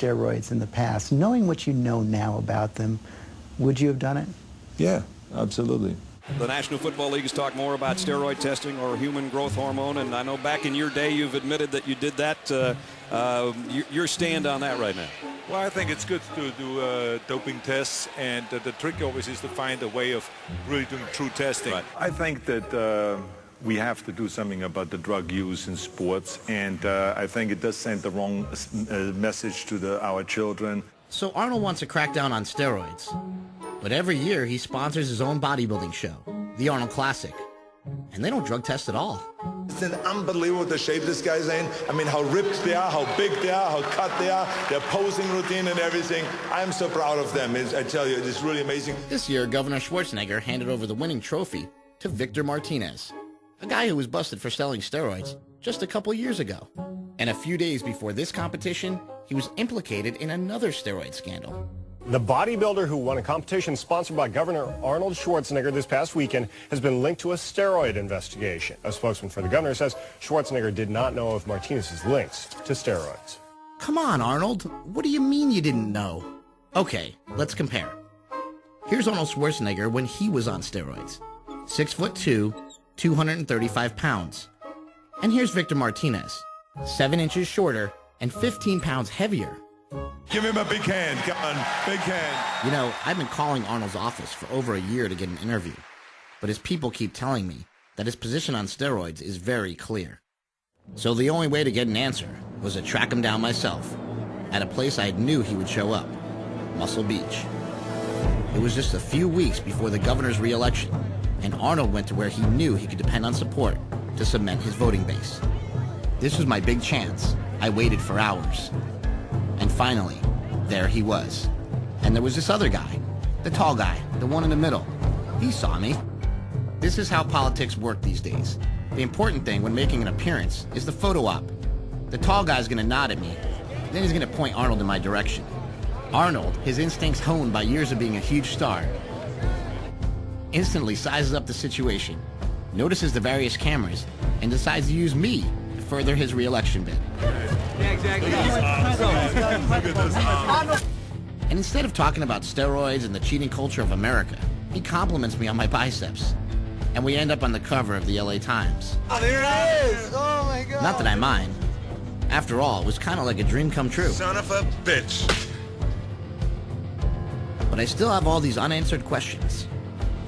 steroids in the past. Knowing what you know now about them, would you have done it? Yeah, absolutely. The National Football League has talked more about steroid testing or human growth hormone, and I know back in your day you've admitted that you did that. Your stand on that right now? Well, I think it's good to do doping tests, and the trick always is to find a way of really doing true testing. Right. I think that we have to do something about the drug use in sports, and I think it does send the wrong message to our children. So Arnold wants to crack down on steroids. But every year he sponsors his own bodybuilding show, the Arnold Classic. And they don't drug test at all. It's unbelievable the shape this guy's in. I mean, how ripped they are, how big they are, how cut they are, their posing routine and everything. I'm so proud of them. I tell you, it's really amazing. This year, Governor Schwarzenegger handed over the winning trophy to Victor Martinez, a guy who was busted for selling steroids just a couple years ago. And a few days before this competition, he was implicated in another steroid scandal. The bodybuilder who won a competition sponsored by Governor Arnold Schwarzenegger this past weekend has been linked to a steroid investigation. A spokesman for the governor says Schwarzenegger did not know of Martinez's links to steroids. Come on, Arnold. What do you mean you didn't know? Okay, let's compare. Here's Arnold Schwarzenegger when he was on steroids. 6'2", 235 pounds. And here's Victor Martinez, 7 inches shorter and 15 pounds heavier. Give him a big hand. Come on, big hand. You know, I've been calling Arnold's office for over a year to get an interview, but his people keep telling me that his position on steroids is very clear. So the only way to get an answer was to track him down myself at a place I knew he would show up, Muscle Beach. It was just a few weeks before the governor's re-election, and Arnold went to where he knew he could depend on support to cement his voting base. This was my big chance. I waited for hours. And finally, there he was. And there was this other guy, the tall guy, the one in the middle. He saw me. This is how politics work these days. The important thing when making an appearance is the photo op. The tall guy's gonna nod at me, then he's gonna point Arnold in my direction. Arnold, his instincts honed by years of being a huge star, instantly sizes up the situation, notices the various cameras, and decides to use me to further his re-election bid. Yeah, exactly. And instead of talking about steroids and the cheating culture of America, he compliments me on my biceps. And we end up on the cover of the LA Times. Oh, there it is! Oh my God! Not that I mind. After all, it was kind of like a dream come true. Son of a bitch. But I still have all these unanswered questions.